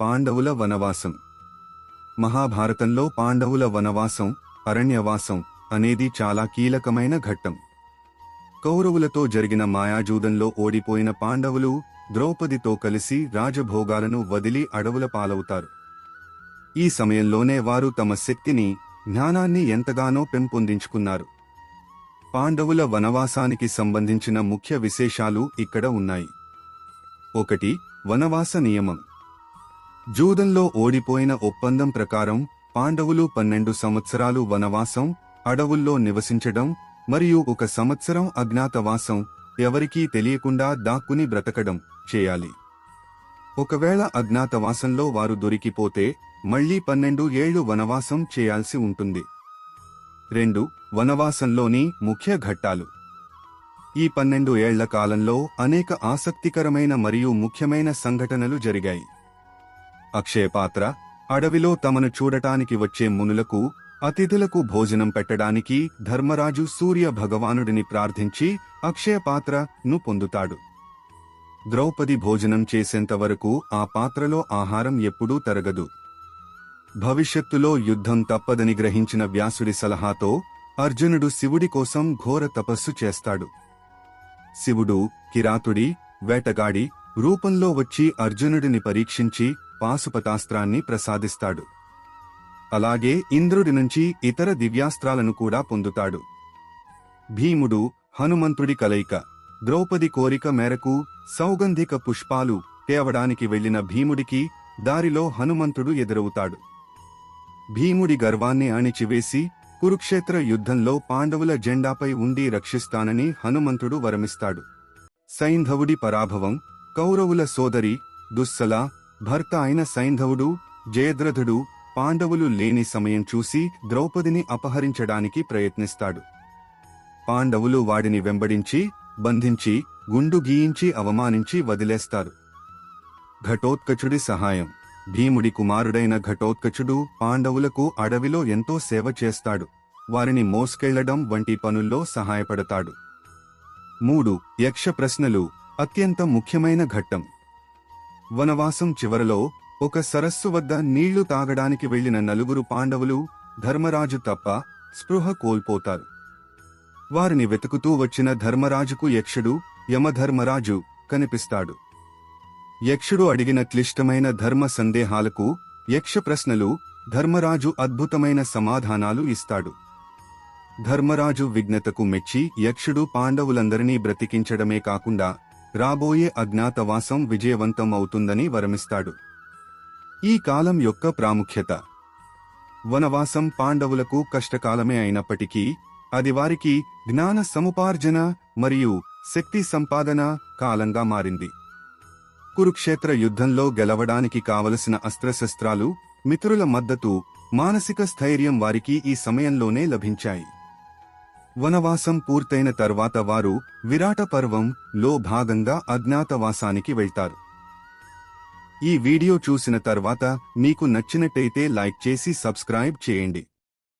పాండవుల వనవాసం. మహాభారతంలో పాండవుల వనవాసం, అరణ్యవాసం అనేది చాలా కీలకమైన ఘట్టం. కౌరవులతో జరిగిన మాయాజూదంలో ఓడిపోయిన పాండవులు ద్రౌపదితో కలిసి రాజభోగాలను వదిలి అడవుల పాలవుతారు. ఈ సమయంలోనే వారు తమ శక్తిని, జ్ఞానాన్ని ఎంతగానో పెంపొందించుకున్నారు. పాండవుల వనవాసానికి సంబంధించిన ముఖ్య విశేషాలు ఇక్కడ ఉన్నాయి. 1. వనవాస నియమం. జూదంలో ఓడిపోయిన ఒప్పందం ప్రకారం పాండవులు 12 సంవత్సరాలు వనవాసం, అడవుల్లో నివసించడం మరియు 1 సంవత్సరం అజ్ఞాతవాసం, ఎవరికీ తెలియకుండా దాక్కుని బ్రతకడం చేయాలి. ఒకవేళ అజ్ఞాతవాసంలో వారు దొరికిపోతే మళ్లీ 12 ఏళ్లు వనవాసం చేయాల్సి ఉంటుంది. 2. వనవాసంలోని ముఖ్య ఘట్టాలు. ఈ 12 ఏళ్ల కాలంలో అనేక ఆసక్తికరమైన మరియు ముఖ్యమైన సంఘటనలు జరిగాయి. అక్షయపాత్ర. అడవిలో తమను చూడటానికి వచ్చే మునులకు, అతిథులకు భోజనం పెట్టడానికి ధర్మరాజు సూర్య భగవానుడిని ప్రార్థించి అక్షయపాత్రను పొందుతాడు. ద్రౌపది భోజనం చేసేంతవరకు ఆ పాత్రలో ఆహారం ఎప్పుడూ తరగదు. భవిష్యత్తులో యుద్ధం తప్పదని గ్రహించిన వ్యాసుడి సలహాతో అర్జునుడు శివుడి కోసం ఘోర తపస్సు చేస్తాడు. శివుడు కిరాతుడి, వేటగాడి రూపంలో వచ్చి అర్జునుడిని పరీక్షించి పాశుపతాస్త్రాన్ని ప్రసాదిస్తాడు. అలాగే ఇంద్రుడి నుంచి ఇతర దివ్యాస్త్రాలను కూడా పొందుతాడు. భీముడు, హనుమంతుడి కలయిక. ద్రౌపది కోరిక మేరకు సౌగంధిక పుష్పాలు తేవడానికి వెళ్లిన భీముడికి దారిలో హనుమంతుడు ఎదురవుతాడు. భీముడి గర్వాన్ని అణిచివేసి కురుక్షేత్ర యుద్ధంలో పాండవుల జెండాపై ఉండి రక్షిస్తానని హనుమంతుడు వరమిస్తాడు. సైంధవుడి పరాభవం. కౌరవుల సోదరి దుస్సల భర్త అయిన సైంధవుడు, జయద్రథుడు పాండవులు లేని సమయం చూసి ద్రౌపదిని అపహరించడానికి ప్రయత్నిస్తాడు. పాండవులు వాడిని వెంబడించి, బంధించి, గుండు గీయించి అవమానించి వదిలేస్తారు. ఘటోత్కచుడి సహాయం. భీముడి కుమారుడైన ఘటోత్కచుడు పాండవులకు అడవిలో ఎంతో సేవ చేస్తాడు. వారిని మోసుకెళ్లడం వంటి పనుల్లో సహాయపడతాడు. 3. యక్ష ప్రశ్నలు. అత్యంత ముఖ్యమైన ఘట్టం. వనవాసం చివరలో ఒక సరస్సు వద్ద నీళ్లు తాగడానికి వెళ్లిన 4 పాండవులు, ధర్మరాజు తప్ప, స్పృహ కోల్పోతారు. వారిని వెతుకుతూ వచ్చిన ధర్మరాజుకు యక్షుడు, యమధర్మరాజు కనిపిస్తాడు. యక్షుడు అడిగిన క్లిష్టమైన ధర్మ సందేహాలకు యక్ష ప్రశ్నలు ధర్మరాజు అద్భుతమైన సమాధానాలు ఇస్తాడు. ధర్మరాజు విజ్ఞతకు మెచ్చి యక్షుడు పాండవులందరినీ బ్రతికించడమే కాకుండా రాబోయే అజ్ఞాతవాసం విజయవంతం అవుతుందని వరమిస్తాడు. ఈ కాలం యొక్క ప్రాముఖ్యత. వనవాసం పాండవులకు కష్టకాలమే అయినప్పటికీ అది వారికి జ్ఞాన సముపార్జన మరియు శక్తి సంపాదన కాలంగా మారింది. కురుక్షేత్ర యుద్ధంలో గెలవడానికి కావలసిన అస్త్రశస్త్రాలు, మిత్రుల మద్దతు, మానసిక స్థైర్యం వారికి ఈ సమయంలోనే లభించాయి. వనవాసం పూర్తయిన తర్వాత వారు విరాట పర్వంలో భాగంగా అజ్ఞాతవాసానికి వెళ్తారు. ఈ వీడియో చూసిన తర్వాత మీకు నచ్చినట్టయితే లైక్ చేసి సబ్స్క్రైబ్ చేయండి.